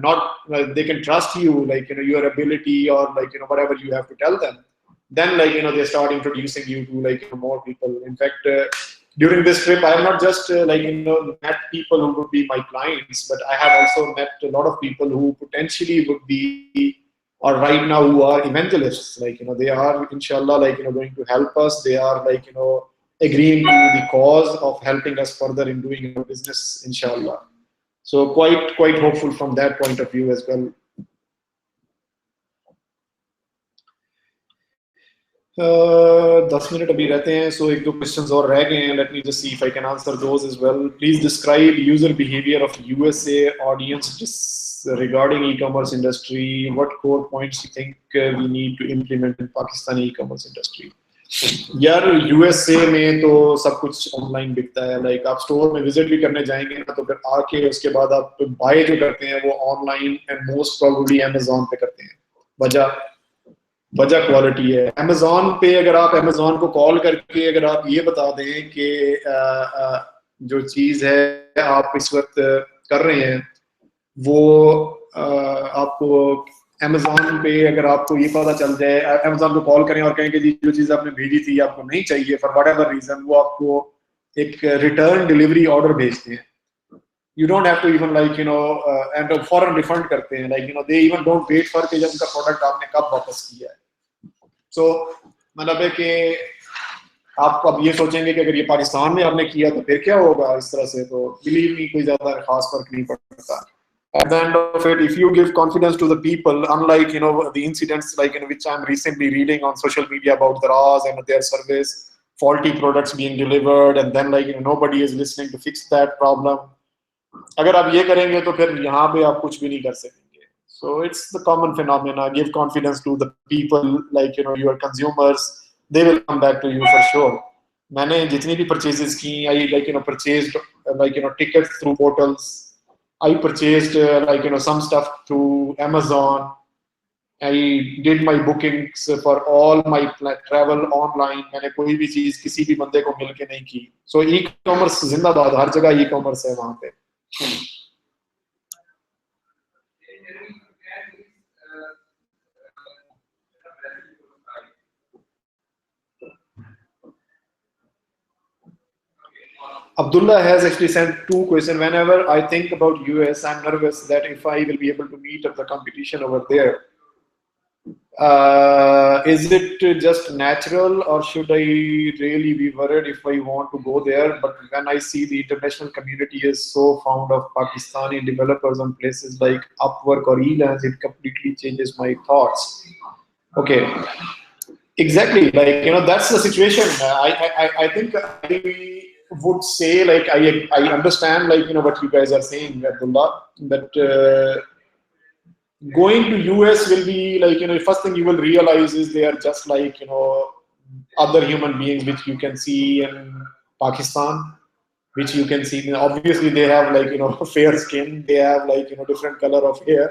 not, they can trust you, like, your ability or, like, whatever you have to tell them, then, like, they start introducing you to, like, more people. In fact, during this trip I have not just like, met people who would be my clients, but I have also met a lot of people who potentially would be, or right now, who are evangelists. Like, they are, inshallah, like, going to help us. They are, like, agreeing to the cause of helping us further in doing our business, inshallah. So quite hopeful from that point of view as well. 10 minute अभी रहते हैं, so एक दो questions और रह गए हैं. Let me just see if I can answer those as well. Please describe user behavior of USA audience regarding e-commerce industry. What core points you think we need to implement in Pakistani e-commerce industry? यार, USA में तो सब कुछ online बिकता है. Like, आप store में visit भी करने जाएंगे ना, तो फिर आके उसके बाद आप बाय जो करते हैं वो online and most probably Amazon पे करते हैं. वजह क्वालिटी है. अमेज़न पे अगर आप अमेज़न को कॉल करके अगर आप ये बता दें कि जो चीज़ है आप इस वक्त कर रहे हैं वो आपको अमेज़न पे, अगर आपको ये पता चल जाए, अमेज़न को कॉल करें और कहें कि जी जो चीज़ आपने भेजी थी आपको नहीं चाहिए फॉर वट एवर रीजन, वो आपको एक रिटर्न डिलीवरी ऑर्डर भेजते हैं. You don't have to even, like, and फौरन रिफंड करते हैं. like, they even don't wait for कि जब उनका प्रोडक्ट आपने कब वापस किया है. so मतलब है कि आप अब ये सोचेंगे कि अगर ये पाकिस्तान में आपने किया तो फिर क्या होगा इस तरह से, तो बिलीव मी कोई ज्यादा खास फर्क नहीं पड़ता. At the end of it, if you give confidence to the people, unlike, the incidents, like, which I'm recently reading on social media about the Ras and their service, faulty products being delivered, and then, like, nobody is listening to fix that problem. अगर आप ये करेंगे तो फिर यहाँ पे आप कुछ भी नहीं कर सकेंगे. So it's the common phenomena. Give confidence to the people, like, your consumers. They will come back to you for sure. मैंने जितनी भी purchases की, I, like, purchased, like, tickets through portals. I purchased, like, some stuff through Amazon. I did my bookings for all my travel online. मैंने कोई भी चीज किसी भी बंदे को मिल के नहीं की. So e-commerce जिंदाबाद, हर जगह e-commerce है वहाँ पे. Abdullah has actually sent 2 questions. Whenever I think about US, I'm nervous that if I will be able to meet up the competition over there. Is it just natural, or should I really be worried if I want to go there? But when I see the international community is so fond of Pakistani developers on places like Upwork or Elance, it completely changes my thoughts. Okay, exactly. Like, that's the situation. I think I would say, like, I understand, like, what you guys are saying, Abdullah, that going to US will be like, first thing you will realize is they are just like, other human beings which you can see in Pakistan, which you can see. Obviously they have, like, fair skin, they have, like, different color of hair.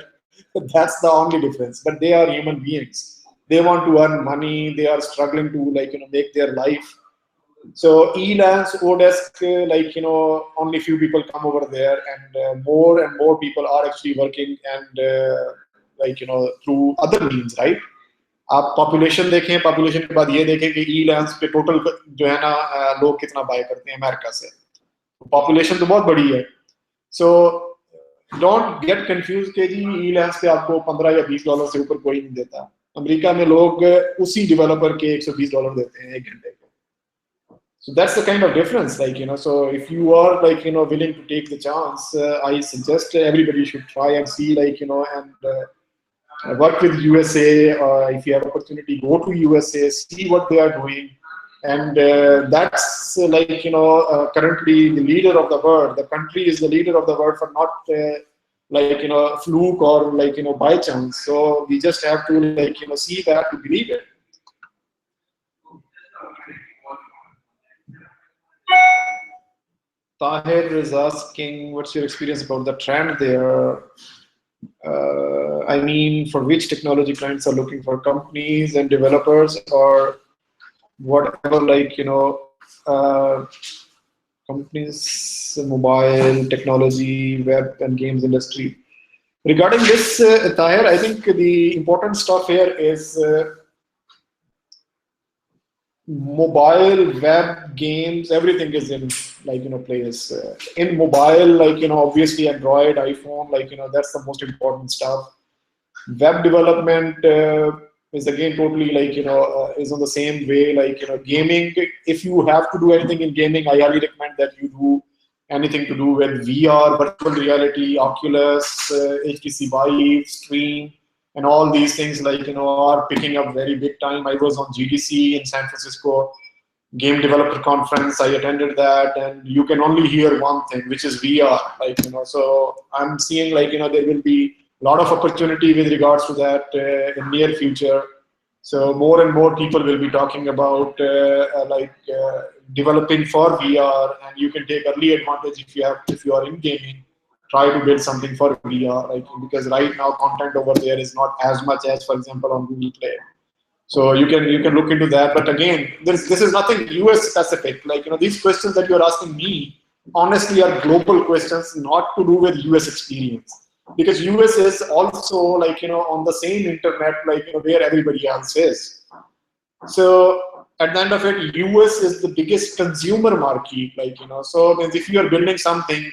That's the only difference, but they are human beings. They want to earn money, they are struggling to, like, make their life. So Elance, Odesk, like, only few people come over there, and more people are actually working, and like, through other means, right? आप population देखें, population के बाद ये देखें कि ई lands पे total जो है ना लोग कितना बाय करते हैं अमेरिका से। पॉपुलेशन तो बहुत बड़ी है। सो डोंट गेट कंफ्यूज के जी ई लैंड्स पे आपको $15 या $20 से ऊपर कोई नहीं देता। अमेरिका में लोग उसी डेवलपर के $120 देते हैं 1 घंटे के। So that's the kind of difference, like, so if you are, like, willing to take the chance, I suggest everybody should try and see, like, and work with USA. If you have opportunity, go to USA, see what they are doing. And that's like, currently the leader of the world. The country is the leader of the world for not like, fluke or, like, by chance. So we just have to, like, see that to believe it. Tahir is asking, what's your experience about the trend there? I mean, for which technology clients are looking for, companies and developers, or whatever, like, companies, mobile technology, web and games industry. Regarding this, Tahir, I think the important stuff here is mobile, web, games, everything is in, like, place. In mobile, like, obviously Android, iPhone, like, that's the most important stuff. Web development is again totally, like, is on the same way, like, gaming. If you have to do anything in gaming, I highly recommend that you do anything to do with VR, virtual reality, Oculus, HTC Vive, Stream, and all these things, like, are picking up very big time. I was on GDC in San Francisco game developer conference. I attended that, and you can only hear one thing, which is VR, like, so I'm seeing, like, there will be a lot of opportunity with regards to that in near future. So more and more people will be talking about developing for VR, and you can take early advantage if you are in gaming. Try to build something for VR, like, because right now content over there is not as much as, for example, on Google Play. So you can look into that. But again, this is nothing US specific. Like, these questions that you're asking me, honestly, are global questions, not to do with US experience. Because US is also, like, on the same internet, like, where everybody else is. So at the end of it, US is the biggest consumer market, like, so if you are building something,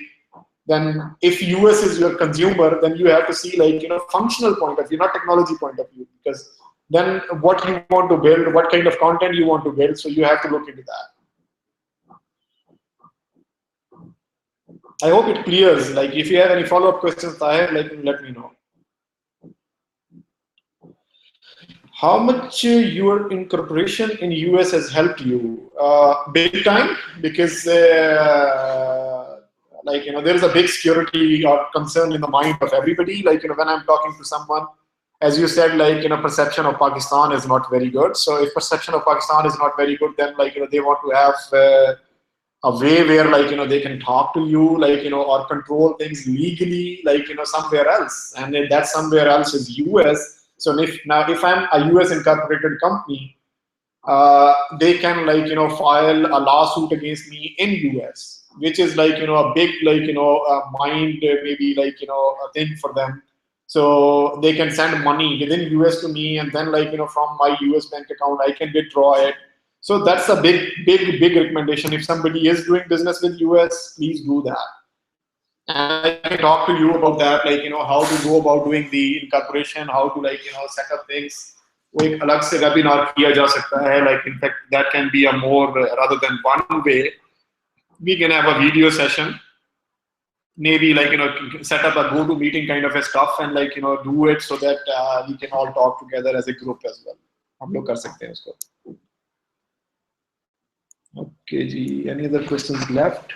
then if US is your consumer, then you have to see, like, functional point of view, not technology point of view, because then what you want to build, what kind of content you want to build, so you have to look into that. I hope it clears. Like, if you have any follow-up questions, Tahir, like, let me know. How much your incorporation in US has helped you? Big time, because like, there is a big security or concern in the mind of everybody. Like, when I'm talking to someone, as you said, like, perception of Pakistan is not very good. So if perception of Pakistan is not very good, then, like, they want to have a way where, like, they can talk to you, like, or control things legally, like, somewhere else, and then that somewhere else is US. So if I'm a US incorporated company, they can, like, file a lawsuit against me in US, which is, like, a big, like, mind, maybe, like, a thing for them. So they can send money within US to me, and then, like, from my US bank account, I can withdraw it. So that's a big recommendation. If somebody is doing business with US, please do that. And I can talk to you about that, like, how to go about doing the incorporation, how to, like, set up things. वो एक अलग से webinar किया जा सकता है. Like, in fact, that can be a more, rather than one way, we can have a video session. Maybe, like, set up a go-to meeting kind of a stuff, and, like, do it so that we can all talk together as a group as well. हम लोग कर सकते हैं उसको. Okay, ji. Any other questions left?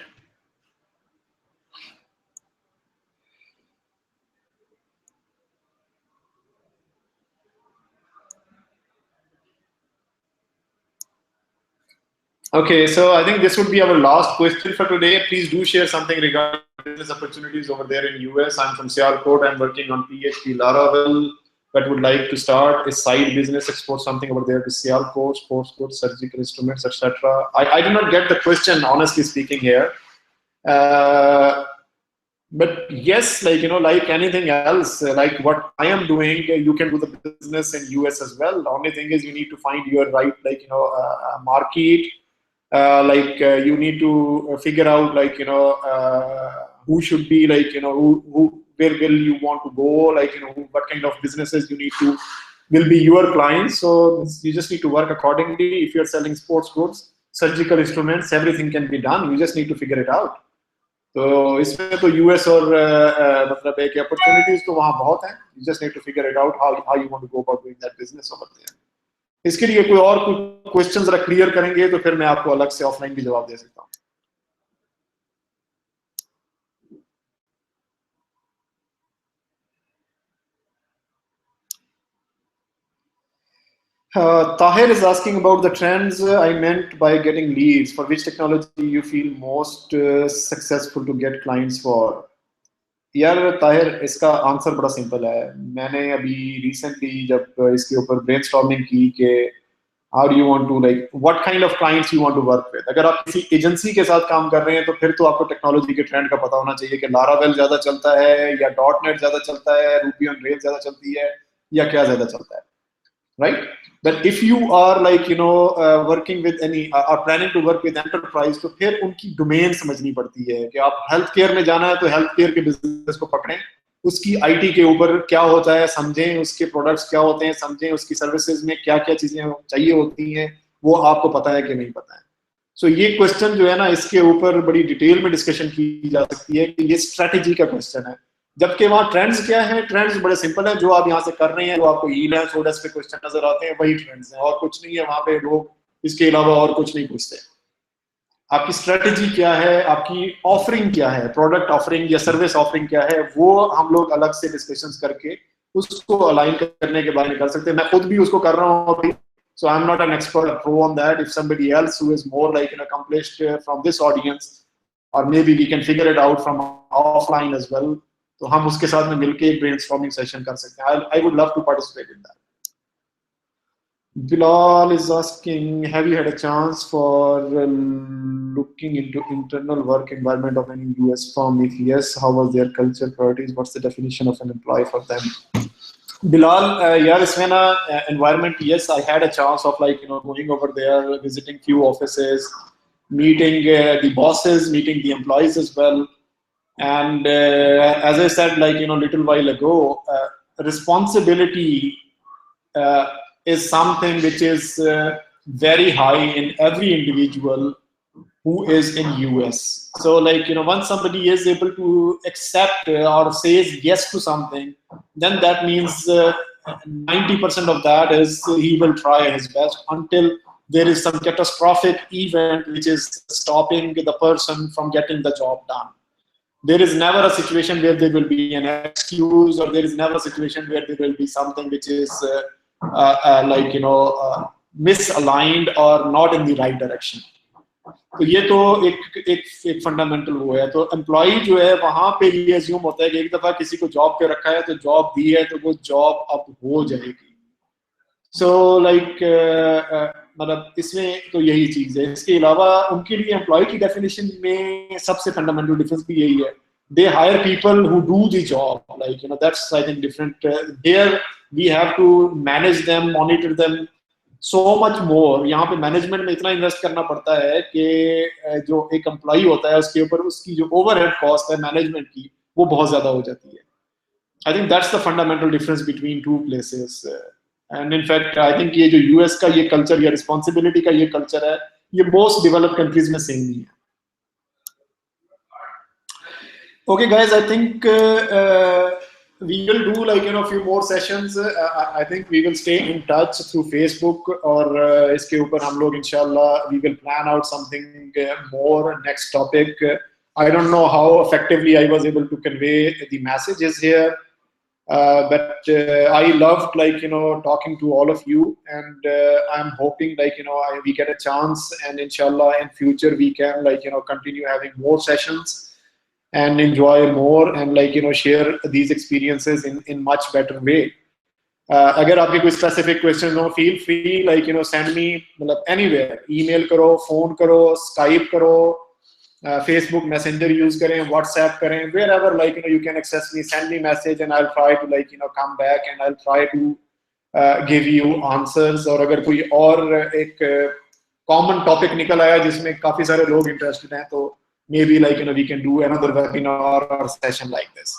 Okay, so I think this would be our last question for today. Please do share something regarding business opportunities over there in US. I'm from Sialkot. I'm working on PHP Laravel, but would like to start a side business, export something over there to Sialkot, sports goods, surgical instruments, etc. I did not get the question, honestly speaking, here. But yes, like, like anything else, like what I am doing, you can do the business in US as well. The only thing is you need to find your right, like, market. You need to figure out, like, who should be, like, where will you want to go, like, what kind of businesses you need to will be your clients. So you just need to work accordingly. If you're selling sports goods, surgical instruments, everything can be done. You just need to figure it out. तो इसमें तो US और मतलब एक opportunities तो वहाँ बहुत हैं. You just need to figure it out how you want to go about doing that business over there. इसके लिए कोई और कोई क्वेश्चन जरा क्लियर करेंगे तो फिर मैं आपको अलग से ऑफलाइन भी जवाब दे सकता हूँ. Tahir is asking about the trends I meant by getting leads. For which technology you feel most successful to get clients for? यार ताहिर, इसका आंसर बड़ा सिंपल है. मैंने अभी रिसेंटली जब इसके ऊपर ब्रेनस्टॉर्मिंग की कि how do you want to, like what kind of clients you want to work with. अगर आप किसी एजेंसी के साथ काम कर रहे हैं तो फिर तो आपको टेक्नोलॉजी के ट्रेंड का पता होना चाहिए कि लारावेल ज्यादा चलता है या डॉट नेट ज्यादा चलता है, रूबी ऑन रेल ज्यादा चलती है या क्या ज्यादा चलता है, right? But if you are, like, working with any are planning to work with enterprise, तो फिर उनकी डोमेन समझनी पड़ती है कि आप हेल्थ केयर में जाना है तो हेल्थ केयर के बिजनेस को पकड़ें, उसकी आईटी के ऊपर क्या होता है समझें, उसके प्रोडक्ट्स क्या होते हैं समझें, उसकी सर्विसेज में क्या क्या चीजें चाहिए होती हैं वो आपको पता है कि नहीं पता है. सो ये क्वेश्चन जो है ना, इसके ऊपर बड़ी डिटेल में डिस्कशन की जा सकती है कि ये स्ट्रेटेजी का क्वेश्चन है. जबकि वहाँ ट्रेंड्स क्या है, ट्रेंड्स बड़े सिंपल है. जो आप यहाँ से कर रहे हैं, जो आपको ईल है सोडस पे क्वेश्चन नजर आते हैं, वही ट्रेंड्स हैं और कुछ नहीं है. वहाँ पे लोग इसके अलावा और कुछ नहीं पूछते. आपकी स्ट्रेटेजी क्या है, आपकी ऑफरिंग क्या है, प्रोडक्ट ऑफरिंग या सर्विस ऑफरिंग क्या है, वो हम लोग अलग से डिस्कशंस करके उसको अलाइन करने के बारे में कर सकते हैं. मैं खुद भी उसको कर रहा हूँ अभी. So I'm not an expert pro on that. If somebody else who is more like an accomplished from this audience, or maybe we can figure it out from offline as well, तो हम उसके साथ में मिलके एक brainstorming session कर सकते हैं. I would love to participate in that. Bilal is asking, have you had a chance for looking into internal work environment of any US firm? If yes, how was their culture, priorities? What's the definition of an employee for them? Bilal, yeah, इसमें ना environment, yes, I had a chance of, like, going over there, visiting few offices, meeting the bosses, meeting the employees as well. And as I said, like, little while ago, responsibility is something which is very high in every individual who is in US. So, like, once somebody is able to accept or says yes to something, then that means 90% of that is he will try his best until there is some catastrophic event which is stopping the person from getting the job done. There is never a situation where there will be an excuse, or there is never a situation where there will be something which is misaligned or not in the right direction. तो ये तो एक fundamental वो है. तो employee जो है वहां पे ये अज्यूम होता है कि एक दफा किसी को जॉब पे रखा है तो जॉब दी है तो वो जॉब अब हो जाएगी. सो लाइक मतलब इसमें तो यही चीज है. इसके अलावा उनके लिए एम्प्लॉय की डेफिनेशन में सबसे फंडामेंटल डिफरेंस भी यही है. They hire people who do the job, like that's I think different. There we have to manage them, monitor them so much more. यहाँ पे मैनेजमेंट में इतना इन्वेस्ट करना पड़ता है कि जो एक एम्प्लॉय होता है उसके ऊपर उसकी जो ओवरहेड कॉस्ट है मैनेजमेंट की वो बहुत ज्यादा हो जाती है. I think that's the fundamental difference between two places. And in fact I think ये जो यूएस का ये कल्चर या रिस्पॉन्सिबिलिटी का ये कल्चर है, ये मोस्ट डेवलप्ड कंट्रीज में सेम नहीं है. Okay, guys, I think we will do, like, few more sessions. I think we will stay in touch through Facebook, और इसके ऊपर हम लोग इंशाल्लाह we will plan out something more next topic. I don't know how effectively I was able to convey the messages here, but I loved, like, talking to all of you, and I'm hoping, like, we get a chance, and inshallah in future we can, like, continue having more sessions and enjoy more, and, like, share these experiences in much better way. अगर आपके कोई specific questions हो, feel free, like, send me मतलब anywhere, email करो, phone करो, Skype करो, Facebook Messenger use करें, WhatsApp करें, wherever like you can access me, send me message and I'll try to like come back and I'll try to give you answers. और अगर कोई और एक common topic निकल आया जिसमें काफी सारे लोग interested हैं तो maybe like we can do another webinar or session like this.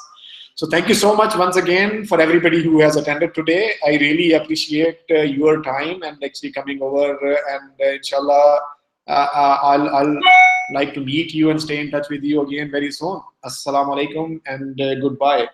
So thank you so much once again for everybody who has attended today. I really appreciate your time and actually coming over and inshallah I'll like to meet you and stay in touch with you again very soon. Assalamu alaikum and goodbye.